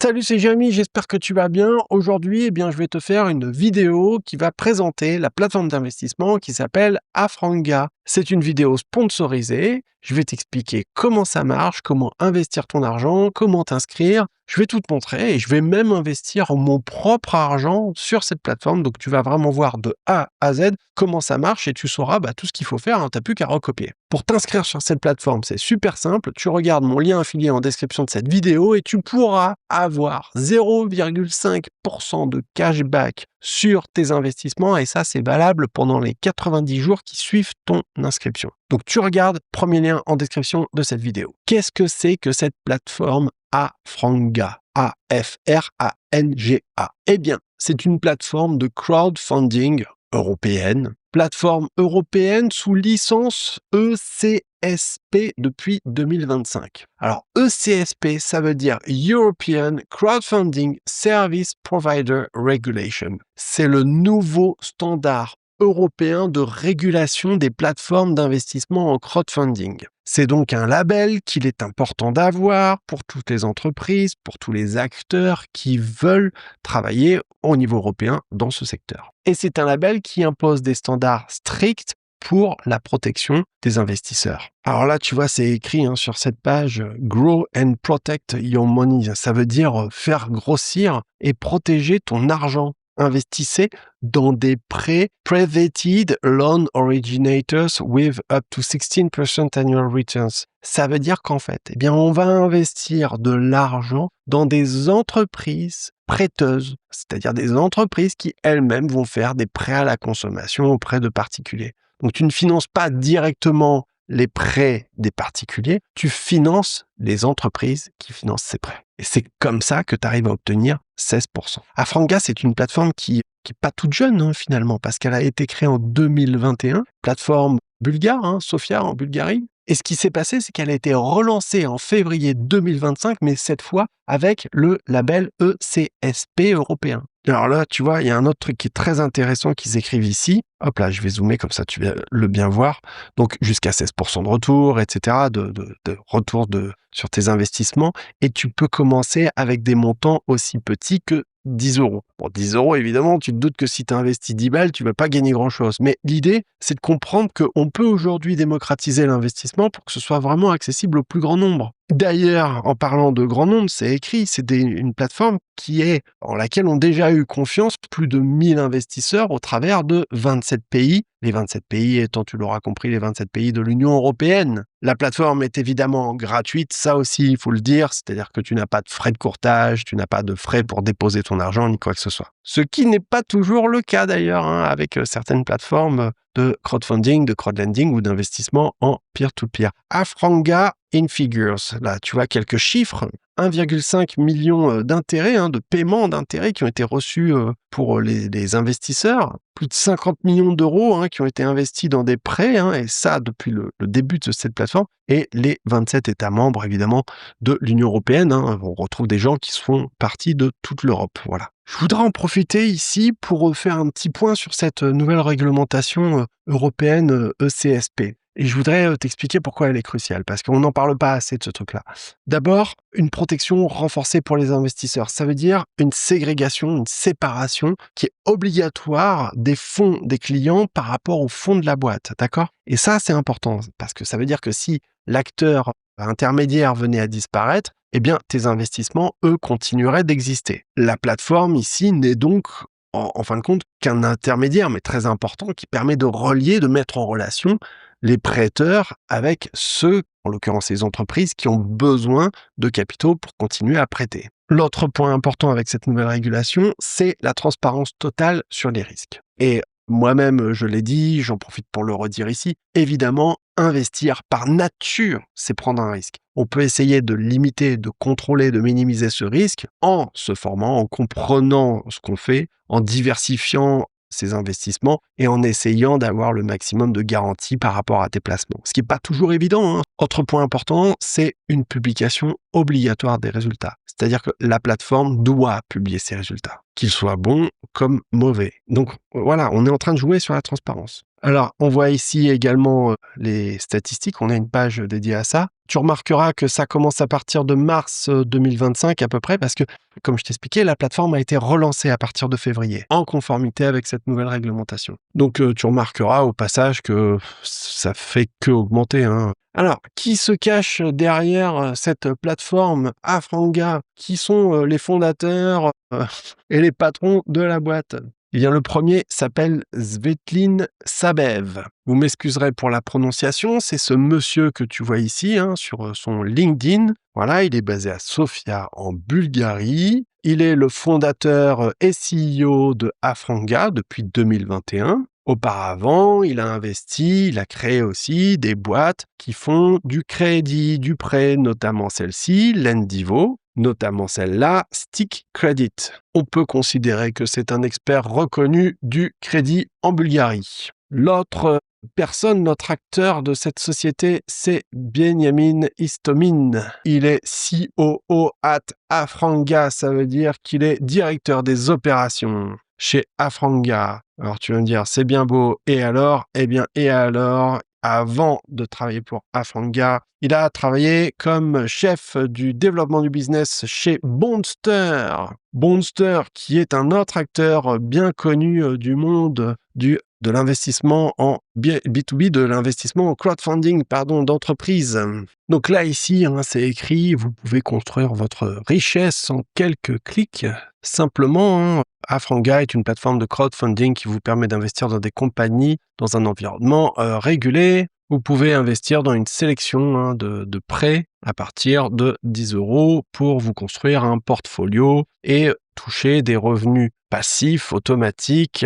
Salut, c'est Jérémy, j'espère que tu vas bien. Aujourd'hui, je vais te faire une vidéo qui va présenter la plateforme d'investissement qui s'appelle Afranga. C'est une vidéo sponsorisée. Je vais t'expliquer comment ça marche, comment investir ton argent, comment t'inscrire. Je vais tout te montrer et je vais même investir mon propre argent sur cette plateforme. Donc, tu vas vraiment voir de A à Z comment ça marche et tu sauras tout ce qu'il faut faire. Tu n'as plus qu'à recopier. Pour t'inscrire sur cette plateforme, c'est super simple. Tu regardes mon lien affilié en description de cette vidéo et tu pourras avoir 0,5% de cashback sur tes investissements et ça, c'est valable pendant les 90 jours qui suivent ton inscription. Donc, tu regardes, premier lien en description de cette vidéo. Qu'est-ce que c'est que cette plateforme Afranga? A-F-R-A-N-G-A. Eh bien, c'est une plateforme de crowdfunding européenne. Plateforme européenne sous licence ECSP depuis 2025. Alors, ECSP, ça veut dire European Crowdfunding Service Provider Regulation. C'est le nouveau standard européen de régulation des plateformes d'investissement en crowdfunding. C'est donc un label qu'il est important d'avoir pour toutes les entreprises, pour tous les acteurs qui veulent travailler au niveau européen dans ce secteur. Et c'est un label qui impose des standards stricts pour la protection des investisseurs. Alors là, tu vois, c'est écrit sur cette page « Grow and Protect Your Money ». Ça veut dire faire grossir et protéger ton argent. Investissez dans des prêts Privated Loan Originators with up to 16% annual returns. Ça veut dire qu'en fait, on va investir de l'argent dans des entreprises prêteuses, c'est-à-dire des entreprises qui elles-mêmes vont faire des prêts à la consommation auprès de particuliers. Donc, tu ne finances pas directement les prêts des particuliers, tu finances les entreprises qui financent ces prêts. Et c'est comme ça que tu arrives à obtenir 16%. Afranga, c'est une plateforme qui est pas toute jeune finalement, parce qu'elle a été créée en 2021, plateforme bulgare, Sofia en Bulgarie. Et ce qui s'est passé, c'est qu'elle a été relancée en février 2025, mais cette fois avec le label ECSP européen. Alors là, tu vois, il y a un autre truc qui est très intéressant qu'ils écrivent ici. Hop là, je vais zoomer comme ça, tu vas le bien voir. Donc, jusqu'à 16% de retour, etc., de retour sur tes investissements. Et tu peux commencer avec des montants aussi petits que 10 euros. Bon, 10 euros, évidemment, tu te doutes que si tu investis 10 balles, tu vas pas gagner grand-chose. Mais l'idée, c'est de comprendre qu'on peut aujourd'hui démocratiser l'investissement pour que ce soit vraiment accessible au plus grand nombre. D'ailleurs, en parlant de grand nombre, c'est écrit, c'est une plateforme en laquelle ont déjà eu confiance plus de 1000 investisseurs au travers de 27 pays. Les 27 pays étant, tu l'auras compris, les 27 pays de l'Union européenne. La plateforme est évidemment gratuite, ça aussi, il faut le dire, c'est-à-dire que tu n'as pas de frais de courtage, tu n'as pas de frais pour déposer ton argent, ni quoi que ce soit. Ce qui n'est pas toujours le cas d'ailleurs, avec certaines plateformes de crowdfunding, de crowdlending ou d'investissement en peer-to-peer. Afranga in figures. Là, tu vois quelques chiffres. 1,5 million d'intérêts, de paiements d'intérêts qui ont été reçus pour les investisseurs. Plus de 50 millions d'euros qui ont été investis dans des prêts, et ça depuis le début de cette plateforme. Et les 27 États membres, évidemment, de l'Union européenne. On retrouve des gens qui font partie de toute l'Europe. Voilà. Je voudrais en profiter ici pour faire un petit point sur cette nouvelle réglementation européenne ECSP. Et je voudrais t'expliquer pourquoi elle est cruciale, parce qu'on n'en parle pas assez de ce truc-là. D'abord, une protection renforcée pour les investisseurs. Ça veut dire une ségrégation, une séparation qui est obligatoire des fonds des clients par rapport aux fonds de la boîte, d'accord? Et ça, c'est important, parce que ça veut dire que si l'acteur intermédiaire venait à disparaître, tes investissements, eux, continueraient d'exister. La plateforme ici n'est donc en fin de compte qu'un intermédiaire, mais très important, qui permet de relier, de mettre en relation les prêteurs avec ceux, en l'occurrence les entreprises, qui ont besoin de capitaux pour continuer à prêter. L'autre point important avec cette nouvelle régulation, c'est la transparence totale sur les risques. Et moi-même, je l'ai dit, j'en profite pour le redire ici, évidemment, investir par nature, c'est prendre un risque. On peut essayer de limiter, de contrôler, de minimiser ce risque en se formant, en comprenant ce qu'on fait, en diversifiant ses investissements et en essayant d'avoir le maximum de garanties par rapport à tes placements. Ce qui n'est pas toujours évident. Autre point important, c'est une publication obligatoire des résultats. C'est-à-dire que la plateforme doit publier ses résultats, qu'ils soient bons comme mauvais. Donc voilà, on est en train de jouer sur la transparence. Alors, on voit ici également les statistiques, on a une page dédiée à ça. Tu remarqueras que ça commence à partir de mars 2025 à peu près, parce que, comme je t'expliquais, la plateforme a été relancée à partir de février, en conformité avec cette nouvelle réglementation. Donc tu remarqueras au passage que ça fait que augmenter, hein. Alors, qui se cache derrière cette plateforme Afranga? Qui sont les fondateurs et les patrons de la boîte? Eh bien, le premier s'appelle Svetlin Sabev. Vous m'excuserez pour la prononciation, c'est ce monsieur que tu vois ici sur son LinkedIn. Voilà, il est basé à Sofia en Bulgarie. Il est le fondateur et CEO de Afranga depuis 2021. Auparavant, il a créé aussi des boîtes qui font du crédit, du prêt, notamment celle-ci, Lendivo, notamment celle-là, Stick Credit. On peut considérer que c'est un expert reconnu du crédit en Bulgarie. L'autre notre acteur de cette société, c'est Benjamin Istomin. Il est COO at Afranga, ça veut dire qu'il est directeur des opérations chez Afranga. Alors tu vas me dire, c'est bien beau, et alors? Eh bien, et alors, avant de travailler pour Afranga, il a travaillé comme chef du développement du business chez Bondster. Bondster, qui est un autre acteur bien connu du monde de l'investissement en B2B, de l'investissement en crowdfunding, d'entreprise. Donc là, ici, c'est écrit, vous pouvez construire votre richesse en quelques clics. Simplement, Afranga est une plateforme de crowdfunding qui vous permet d'investir dans des compagnies dans un environnement régulé. Vous pouvez investir dans une sélection de prêts à partir de 10 € pour vous construire un portfolio et toucher des revenus passifs automatiques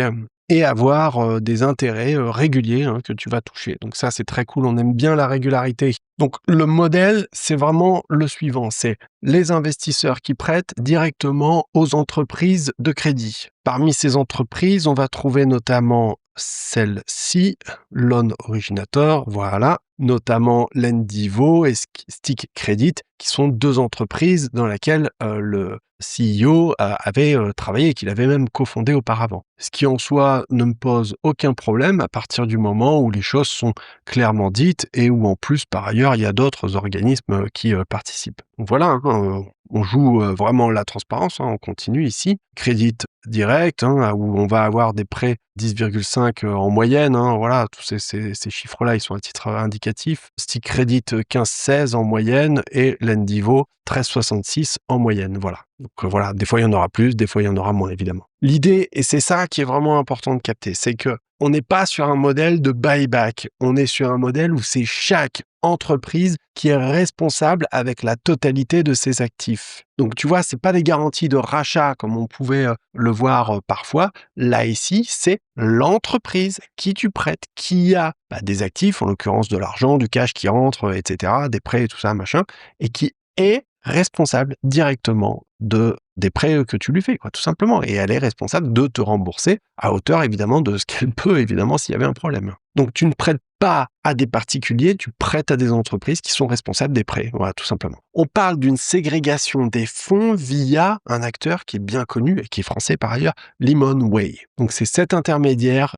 et avoir des intérêts réguliers que tu vas toucher. Donc ça, c'est très cool, on aime bien la régularité. Donc le modèle, c'est vraiment le suivant, c'est les investisseurs qui prêtent directement aux entreprises de crédit. Parmi ces entreprises, on va trouver notamment celle-ci, Loan Originator, voilà, notamment Lendivo et Stick Credit, qui sont deux entreprises dans lesquelles le CEO avait travaillé et qu'il avait même cofondé auparavant. Ce qui en soi ne me pose aucun problème à partir du moment où les choses sont clairement dites et où en plus, par ailleurs, il y a d'autres organismes qui participent. Donc voilà, on joue vraiment la transparence, on continue ici. Crédit direct, où on va avoir des prêts 10,5 en moyenne, voilà, tous ces chiffres-là, ils sont à titre indicatif. Stick Credit 15,16 en moyenne et Lendivo 13,66 en moyenne, voilà. Donc voilà, des fois il y en aura plus, des fois il y en aura moins évidemment. L'idée, et c'est ça qui est vraiment important de capter, c'est que on n'est pas sur un modèle de buyback, on est sur un modèle où c'est chaque entreprise qui est responsable avec la totalité de ses actifs. Donc tu vois, c'est pas des garanties de rachat comme on pouvait le voir parfois. Là ici, c'est l'entreprise qui tu prêtes, qui a des actifs, en l'occurrence de l'argent, du cash qui rentre, etc., des prêts et tout ça, machin, et qui est responsable directement des prêts que tu lui fais, tout simplement. Et elle est responsable de te rembourser à hauteur, évidemment, de ce qu'elle peut, évidemment, s'il y avait un problème. Donc, tu ne prêtes pas à des particuliers, tu prêtes à des entreprises qui sont responsables des prêts. Voilà, tout simplement. On parle d'une ségrégation des fonds via un acteur qui est bien connu et qui est français par ailleurs, Lemonway. Donc, c'est cet intermédiaire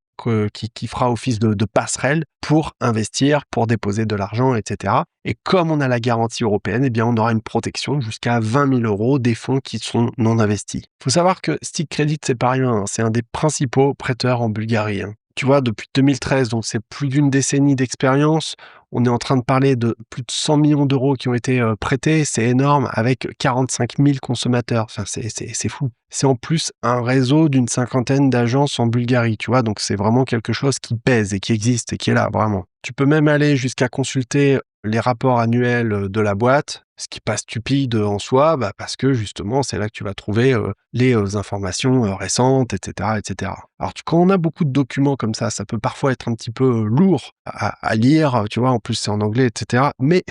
qui fera office de passerelle pour investir, pour déposer de l'argent, etc. Et comme on a la garantie européenne, eh bien, on aura une protection jusqu'à 20 000 € des fonds qui sont non investis. Il faut savoir que Stick Credit, c'est pas rien, c'est un des principaux prêteurs en Bulgarie. Tu vois, depuis 2013, donc c'est plus d'une décennie d'expérience. On est en train de parler de plus de 100 millions d'euros qui ont été prêtés, c'est énorme, avec 45 000 consommateurs. Enfin, c'est fou. C'est en plus un réseau d'une 50aine d'agences en Bulgarie, tu vois, donc c'est vraiment quelque chose qui pèse et qui existe et qui est là, vraiment. Tu peux même aller jusqu'à consulter les rapports annuels de la boîte, ce qui n'est pas stupide en soi, parce que justement, c'est là que tu vas trouver les informations récentes, etc., etc. Alors, quand on a beaucoup de documents comme ça peut parfois être un petit peu lourd à lire, tu vois, en plus c'est en anglais, etc. Mais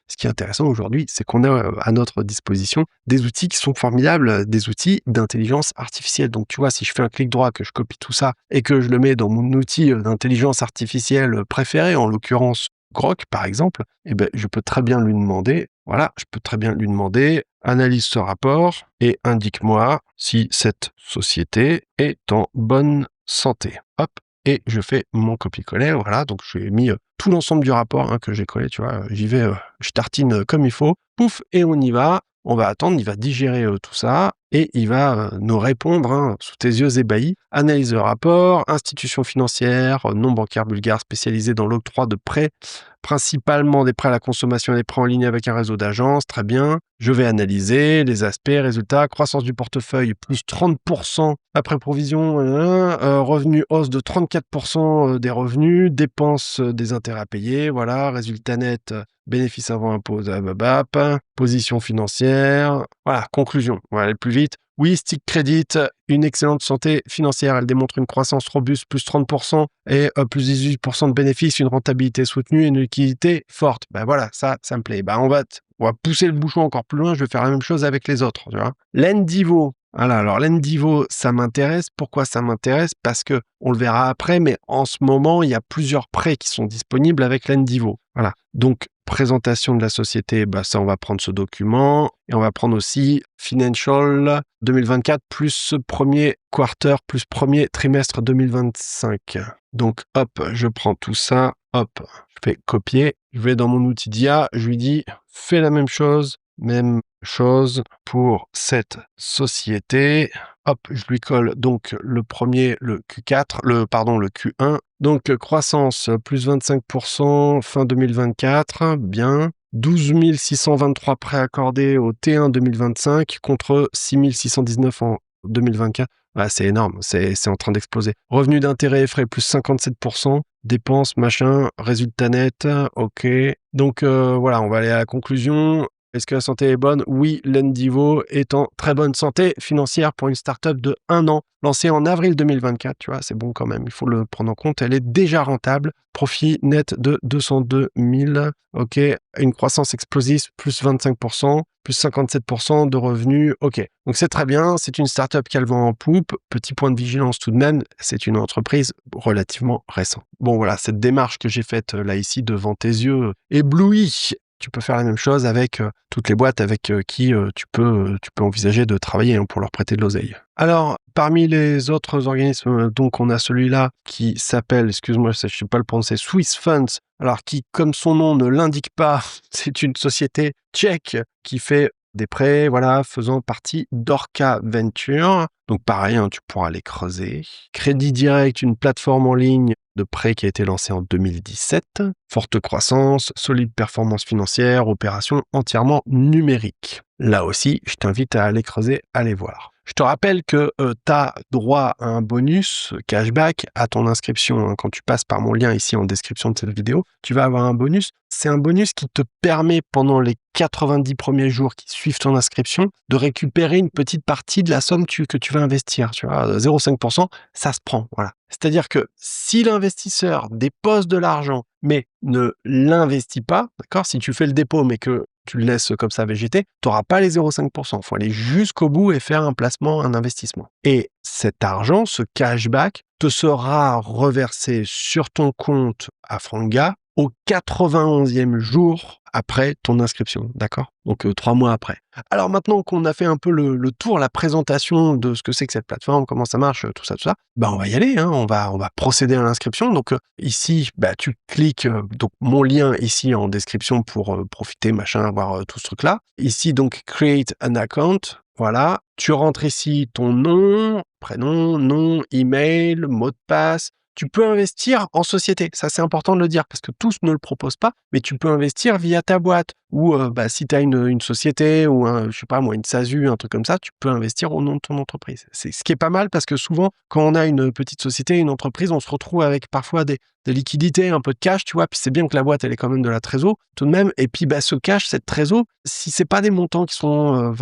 ce qui est intéressant aujourd'hui, c'est qu'on a à notre disposition des outils qui sont formidables, des outils d'intelligence artificielle. Donc, tu vois, si je fais un clic droit, que je copie tout ça et que je le mets dans mon outil d'intelligence artificielle préféré, en l'occurrence Grok, par exemple, je peux très bien lui demander, analyse ce rapport et indique-moi si cette société est en bonne santé. Hop, et je fais mon copier-coller, voilà, donc je lui ai mis tout l'ensemble du rapport que j'ai collé, tu vois. J'y vais, je tartine comme il faut, pouf, et on y va. On va attendre, il va digérer tout ça et il va nous répondre sous tes yeux ébahis. Analyse de rapport, institution financière, non bancaire bulgare spécialisée dans l'octroi de prêts, principalement des prêts à la consommation et des prêts en ligne avec un réseau d'agences, très bien. Je vais analyser les aspects, résultats, croissance du portefeuille, plus 30% après provision, revenus hausse de 34% des revenus, dépenses des intérêts à payer, voilà, résultat net, bénéfice avant impôt, position financière, voilà, conclusion, on va aller plus vite. Oui, Stick Credit, une excellente santé financière, elle démontre une croissance robuste, plus 30% et plus 18% de bénéfices, une rentabilité soutenue et une liquidité forte. Ben voilà, ça me plaît. Ben on va pousser le bouchon encore plus loin, je vais faire la même chose avec les autres, tu vois. Lendivo. Voilà, alors Lendivo, ça m'intéresse. Pourquoi ça m'intéresse? Parce que, on le verra après, mais en ce moment, il y a plusieurs prêts qui sont disponibles avec Lendivo. Voilà. Donc, présentation de la société, ça, on va prendre ce document. Et on va prendre aussi Financial 2024 plus premier quarter plus premier trimestre 2025. Donc, hop, je prends tout ça. Hop, je fais copier. Je vais dans mon outil d'IA. Je lui dis, fais la même chose pour cette société. Hop, je lui colle donc le premier, le Q4, le Q1. Donc, croissance plus 25% fin 2024, bien. 12 623 prêts accordés au T1 2025 contre 6 619 en 2024. Ah, c'est énorme, c'est en train d'exploser. Revenu d'intérêt et frais plus 57%, dépenses, machin, résultat net, ok. Donc voilà, on va aller à la conclusion. Est-ce que la santé est bonne? Oui, Lendivo est en très bonne santé financière pour une start-up de 1 an, lancée en avril 2024. Tu vois, c'est bon quand même, il faut le prendre en compte. Elle est déjà rentable. Profit net de 202 000. Ok, une croissance explosive, plus 25%, plus 57% de revenus. Ok, donc c'est très bien. C'est une start-up qui a le vent en poupe. Petit point de vigilance tout de même, c'est une entreprise relativement récente. Bon voilà, cette démarche que j'ai faite là ici devant tes yeux éblouis. Tu peux faire la même chose avec toutes les boîtes avec qui tu peux envisager de travailler pour leur prêter de l'oseille. Alors, parmi les autres organismes, donc on a celui-là qui s'appelle, excuse-moi, je ne sais pas le prononcer, Swiss Funds, alors qui, comme son nom ne l'indique pas, c'est une société tchèque qui fait des prêts, voilà, faisant partie d'Orca Venture. Donc pareil, tu pourras les creuser. Crédit Direct, une plateforme en ligne de prêt qui a été lancée en 2017. Forte croissance, solide performance financière, opération entièrement numérique. Là aussi, je t'invite à aller creuser, à aller voir. Je te rappelle que tu as droit à un bonus cashback à ton inscription. Quand tu passes par mon lien ici en description de cette vidéo, tu vas avoir un bonus. C'est un bonus qui te permet pendant les 90 premiers jours qui suivent ton inscription de récupérer une petite partie de la somme que tu vas investir. Tu vois, 0,5%, ça se prend. Voilà. C'est-à-dire que si l'investisseur dépose de l'argent mais ne l'investit pas, d'accord, si tu fais le dépôt mais que tu le laisses comme ça végéter, tu n'auras pas les 0,5%. Il faut aller jusqu'au bout et faire un placement, un investissement. Et cet argent, ce cashback, te sera reversé sur ton compte à Franga au 91e jour après ton inscription, d'accord? Donc 3 mois après. Alors maintenant qu'on a fait un peu le tour, la présentation de ce que c'est que cette plateforme, comment ça marche, tout ça, on va y aller, on va procéder à l'inscription. Donc ici, tu cliques, donc mon lien ici en description pour profiter, avoir tout ce truc-là. Ici, donc, create an account. Voilà, tu rentres ici ton nom, prénom, nom, email, mot de passe. Tu peux investir en société, ça c'est important de le dire parce que tous ne le proposent pas, mais tu peux investir via ta boîte ou si tu as une société ou une SASU, un truc comme ça, tu peux investir au nom de ton entreprise. C'est ce qui est pas mal parce que souvent quand on a une petite société, une entreprise, on se retrouve avec parfois des liquidités, un peu de cash, tu vois, puis c'est bien que la boîte elle est quand même de la trésor tout de même, et puis ce cash, cette trésor, si c'est pas des montants qui sont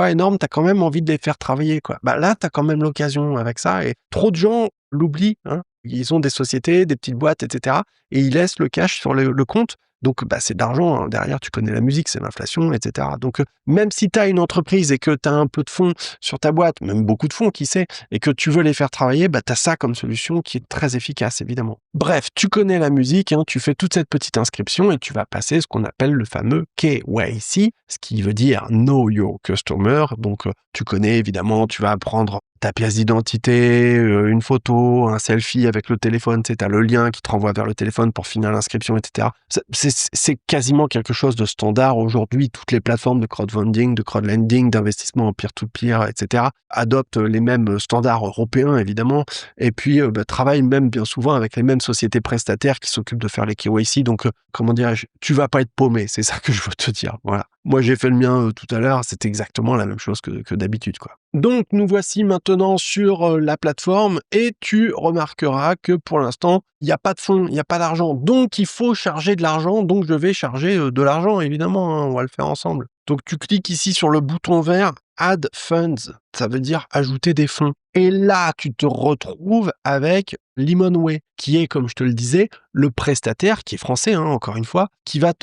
énormes, tu as quand même envie de les faire travailler, quoi. Là, tu as quand même l'occasion avec ça et trop de gens l'oublient, Ils ont des sociétés, des petites boîtes, etc. Et ils laissent le cash sur le compte. Donc, c'est de l'argent. Derrière, tu connais la musique, c'est l'inflation, etc. Donc, même si tu as une entreprise et que tu as un peu de fonds sur ta boîte, même beaucoup de fonds, qui sait, et que tu veux les faire travailler, tu as ça comme solution qui est très efficace, évidemment. Bref, tu connais la musique, tu fais toute cette petite inscription et tu vas passer ce qu'on appelle le fameux KYC, ce qui veut dire Know Your Customer. Donc, tu connais, évidemment, tu vas apprendre ta pièce d'identité, une photo, un selfie avec le téléphone, tu sais, tu as le lien qui te renvoie vers le téléphone pour finir l'inscription, et cetera. C'est quasiment quelque chose de standard aujourd'hui. Toutes les plateformes de crowdfunding, de crowdlending, d'investissement en peer-to-peer, et cetera, adoptent les mêmes standards européens, évidemment, et puis travaillent même bien souvent avec les mêmes sociétés prestataires qui s'occupent de faire les KYC. Donc, comment dirais-je, tu vas pas être paumé, c'est ça que je veux te dire. Voilà. Moi, j'ai fait le mien tout à l'heure, c'est exactement la même chose que d'habitude, quoi. Donc, nous voici maintenant sur la plateforme et tu remarqueras que pour l'instant, il n'y a pas de fonds, il n'y a pas d'argent. Donc, il faut charger de l'argent. Donc, je vais charger de l'argent, évidemment, hein, on va le faire ensemble. Donc, tu cliques ici sur le bouton vert Add Funds. Ça veut dire ajouter des fonds. Et là, tu te retrouves avec Limonway, qui est, comme je te le disais, le prestataire, qui est français, hein, encore une fois, qui va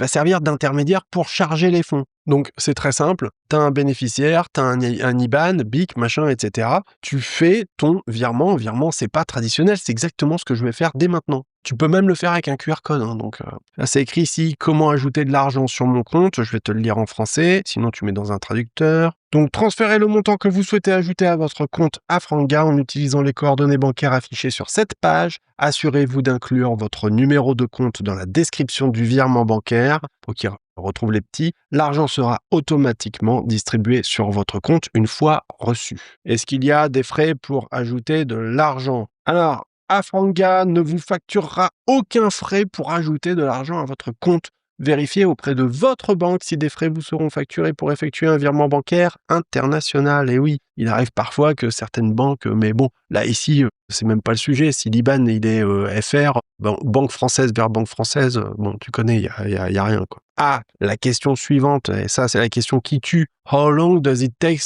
servir d'intermédiaire pour charger les fonds. Donc, c'est très simple. Tu as un bénéficiaire, tu as un IBAN, BIC, machin, etc. Tu fais ton virement. Virement, c'est pas traditionnel, c'est exactement ce que je vais faire dès maintenant. Tu peux même le faire avec un QR code. Hein, donc, là, c'est écrit ici « Comment ajouter de l'argent sur mon compte ?» Je vais te le lire en français, sinon tu mets dans un traducteur. Donc, transférez le montant que vous souhaitez ajouter à votre compte Afranga en utilisant les coordonnées bancaires affichées sur cette page. Assurez-vous d'inclure votre numéro de compte dans la description du virement bancaire pour qu'il retrouve les petits. L'argent sera automatiquement distribué sur votre compte une fois reçu. Est-ce qu'il y a des frais pour ajouter de l'argent? Alors, Afranga ne vous facturera aucun frais pour ajouter de l'argent à votre compte. Vérifiez auprès de votre banque si des frais vous seront facturés pour effectuer un virement bancaire international. Et oui, il arrive parfois que certaines banques, mais bon, là ici, c'est même pas le sujet. Si l'IBAN il est FR, banque française vers banque française, bon, tu connais, il y a rien, quoi. Ah, la question suivante, et ça c'est la question qui tue. How long does it take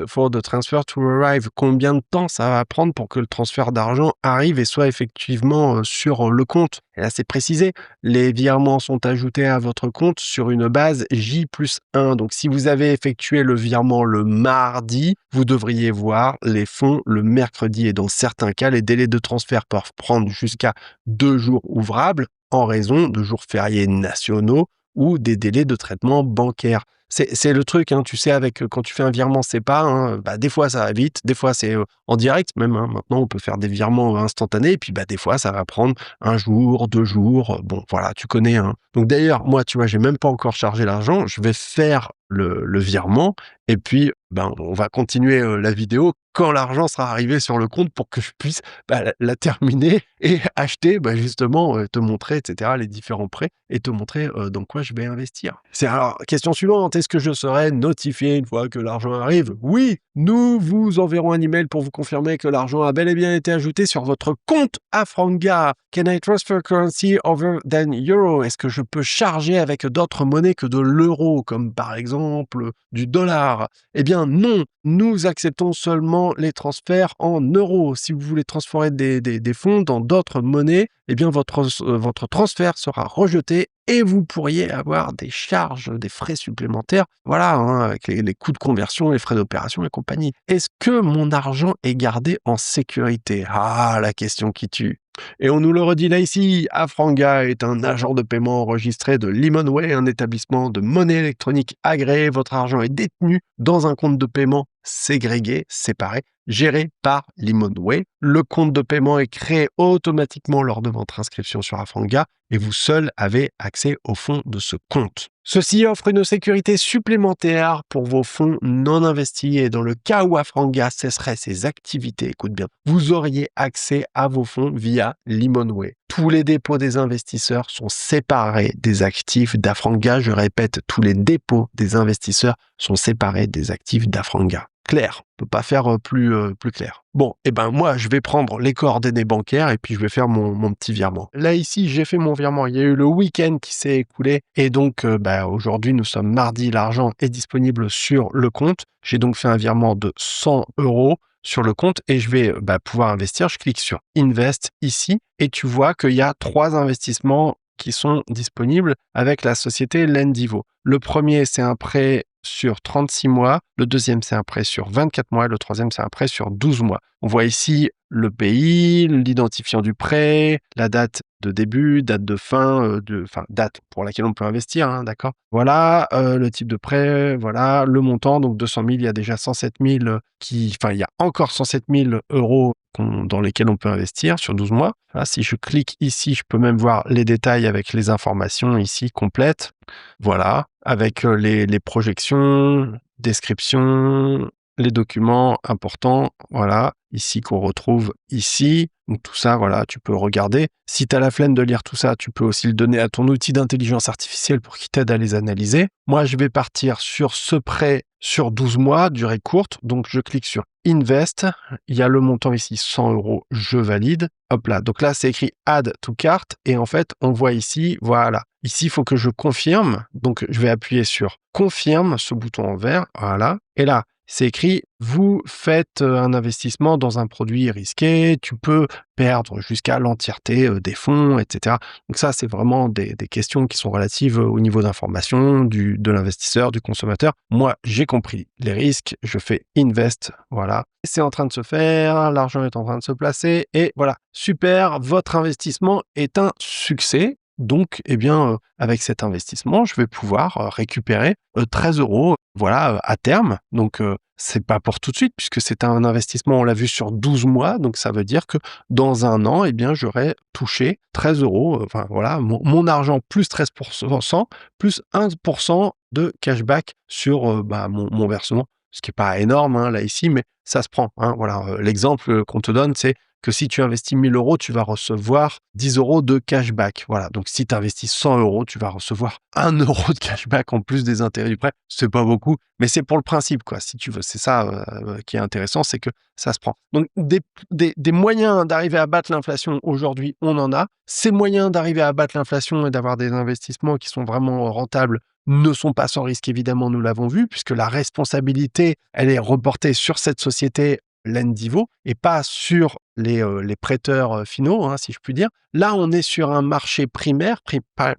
for the transfer to arrive? Combien de temps ça va prendre pour que le transfert d'argent arrive et soit effectivement sur le compte? Et là c'est précisé, les virements sont ajoutés à votre compte sur une base J+1. Donc si vous avez effectué le virement le mardi, vous devriez voir les fonds le mercredi. Et dans certains cas, les délais de transfert peuvent prendre jusqu'à 2 jours ouvrables en raison de jours fériés nationaux ou des délais de traitement bancaire. C'est le truc, hein, tu sais, avec quand tu fais un virement SEPA, hein, des fois ça va vite, des fois c'est en direct même. Hein, maintenant, on peut faire des virements instantanés, et puis des fois ça va prendre 1 jour, 2 jours. Bon, voilà, tu connais. Hein. Donc d'ailleurs, moi, tu vois, j'ai même pas encore chargé l'argent. Je vais faire le virement, et puis on va continuer la vidéo quand l'argent sera arrivé sur le compte pour que je puisse la terminer et acheter, justement, te montrer, etc., les différents prêts et te montrer dans quoi je vais investir. C'est alors, question suivante, est-ce que je serai notifié une fois que l'argent arrive? Oui, nous vous enverrons un email pour vous confirmer que l'argent a bel et bien été ajouté sur votre compte Afranga. Can I transfer currency other than euro? Est-ce que je peux charger avec d'autres monnaies que de l'euro, comme par exemple du dollar? Eh bien non, nous acceptons seulement les transferts en euros. Si vous voulez transférer des fonds dans d'autres monnaies, eh bien votre transfert sera rejeté et vous pourriez avoir des charges, des frais supplémentaires, voilà, hein, avec les coûts de conversion, les frais d'opération et compagnie. Est-ce que mon argent est gardé en sécurité? Ah, la question qui tue. Et on nous le redit là ici, Afranga est un agent de paiement enregistré de Limonway, un établissement de monnaie électronique agréé. Votre argent est détenu dans un compte de paiement ségrégué, séparé, géré par Limonway. Le compte de paiement est créé automatiquement lors de votre inscription sur Afranga et vous seul avez accès aux fonds de ce compte. Ceci offre une sécurité supplémentaire pour vos fonds non investis et dans le cas où Afranga cesserait ses activités, écoute bien, vous auriez accès à vos fonds via Limonway. Tous les dépôts des investisseurs sont séparés des actifs d'Afranga. Je répète, tous les dépôts des investisseurs sont séparés des actifs d'Afranga. Clair, on peut pas faire plus clair. Bon, moi, je vais prendre les coordonnées bancaires et puis je vais faire mon petit virement. Là, ici, j'ai fait mon virement. Il y a eu le week-end qui s'est écoulé et donc, aujourd'hui, nous sommes mardi. L'argent est disponible sur le compte. J'ai donc fait un virement de 100 € sur le compte et je vais pouvoir investir. Je clique sur Invest ici et tu vois qu'il y a 3 investissements qui sont disponibles avec la société Lendivo. Le premier, c'est un prêt sur 36 mois. Le deuxième, c'est un prêt sur 24 mois. Le troisième, c'est un prêt sur 12 mois. On voit ici le pays, l'identifiant du prêt, la date de début, date de fin, date pour laquelle on peut investir, hein, d'accord? Voilà, le type de prêt, voilà, le montant, donc 200 000, il y a déjà 107 000 il y a encore 107 000 € dans lesquels on peut investir sur 12 mois. Voilà, si je clique ici, je peux même voir les détails avec les informations ici complètes. Voilà, avec les projections, description, les documents importants, voilà, ici qu'on retrouve ici. Donc tout ça, voilà, tu peux regarder. Si tu as la flemme de lire tout ça, tu peux aussi le donner à ton outil d'intelligence artificielle pour qu'il t'aide à les analyser. Moi, je vais partir sur ce prêt sur 12 mois, durée courte. Donc je clique sur Invest. Il y a le montant ici, 100 €, je valide. Hop là, donc là, c'est écrit Add to Cart. Et en fait, on voit ici, voilà. Ici, il faut que je confirme. Donc, je vais appuyer sur Confirme, ce bouton en vert. Voilà. Et là, c'est écrit, vous faites un investissement dans un produit risqué, tu peux perdre jusqu'à l'entièreté des fonds, etc. Donc ça, c'est vraiment des questions qui sont relatives au niveau d'information de l'investisseur, du consommateur. Moi, j'ai compris les risques, je fais Invest, voilà. C'est en train de se faire, l'argent est en train de se placer, et voilà, super, votre investissement est un succès. Donc, eh bien, avec cet investissement, je vais pouvoir récupérer 13 €, voilà, à terme. Donc, c'est pas pour tout de suite puisque c'est un investissement, on l'a vu, sur 12 mois. Donc, ça veut dire que dans 1 an, eh bien, j'aurai touché 13 €, enfin, voilà, mon argent plus 13%, plus 1% de cashback sur, mon versement. Ce qui est pas énorme, hein, là, ici, mais ça se prend, hein. Voilà, l'exemple qu'on te donne, c'est que si tu investis 1 000 €, tu vas recevoir 10 € de cashback. Voilà, donc si tu investis 100 €, tu vas recevoir 1 € de cashback en plus des intérêts du prêt. C'est pas beaucoup, mais c'est pour le principe, quoi, si tu veux. C'est ça qui est intéressant, c'est que ça se prend. Donc des moyens d'arriver à battre l'inflation aujourd'hui, on en a. Ces moyens d'arriver à battre l'inflation et d'avoir des investissements qui sont vraiment rentables ne sont pas sans risque, évidemment, nous l'avons vu, puisque la responsabilité, elle est reportée sur cette société Lendivo et pas sur les prêteurs finaux, hein, si je puis dire. Là, on est sur un marché primaire,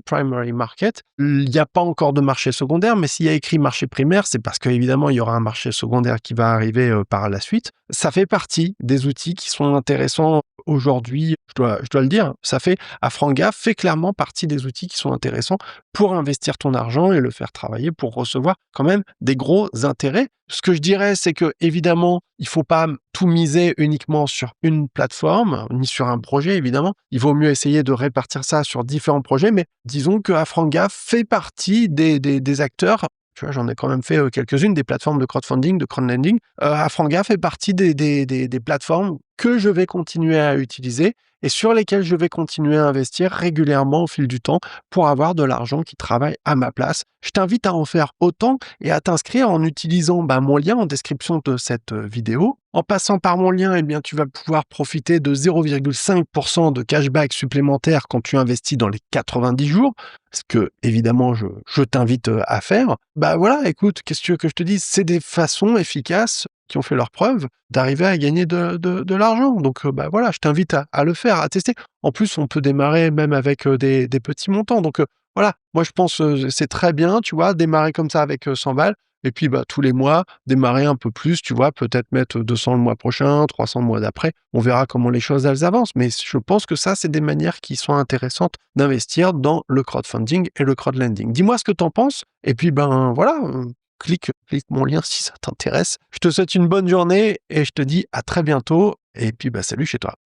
primary market. Il n'y a pas encore de marché secondaire, mais s'il y a écrit marché primaire, c'est parce qu'évidemment, il y aura un marché secondaire qui va arriver par la suite. Ça fait partie des outils qui sont intéressants aujourd'hui, je dois le dire. Afranga fait clairement partie des outils qui sont intéressants pour investir ton argent et le faire travailler pour recevoir quand même des gros intérêts. Ce que je dirais, c'est que évidemment, il faut pas tout miser uniquement sur une plateforme, ni sur un projet, évidemment. Il vaut mieux essayer de répartir ça sur différents projets, mais disons que Afranga fait partie des acteurs. Tu vois, j'en ai quand même fait quelques-unes, des plateformes de crowdfunding, de crowdlending. Afranga fait partie des plateformes que je vais continuer à utiliser et sur lesquelles je vais continuer à investir régulièrement au fil du temps pour avoir de l'argent qui travaille à ma place. Je t'invite à en faire autant et à t'inscrire en utilisant mon lien en description de cette vidéo. En passant par mon lien, eh bien, tu vas pouvoir profiter de 0,5% de cashback supplémentaire quand tu investis dans les 90 jours, ce que, évidemment, je t'invite à faire. Voilà, écoute, qu'est-ce que tu veux que je te dise? C'est des façons efficaces qui ont fait leur preuve d'arriver à gagner de l'argent. Donc, voilà, je t'invite à le faire, à tester. En plus, on peut démarrer même avec des petits montants. Donc, voilà, moi, je pense c'est très bien, tu vois, démarrer comme ça avec 100 balles. Et puis, tous les mois, démarrer un peu plus, tu vois, peut-être mettre 200 le mois prochain, 300 le mois d'après. On verra comment les choses, elles avancent. Mais je pense que ça, c'est des manières qui sont intéressantes d'investir dans le crowdfunding et le crowdlending. Dis-moi ce que tu en penses. Et puis, voilà, clique mon lien si ça t'intéresse. Je te souhaite une bonne journée et je te dis à très bientôt. Et puis, salut chez toi.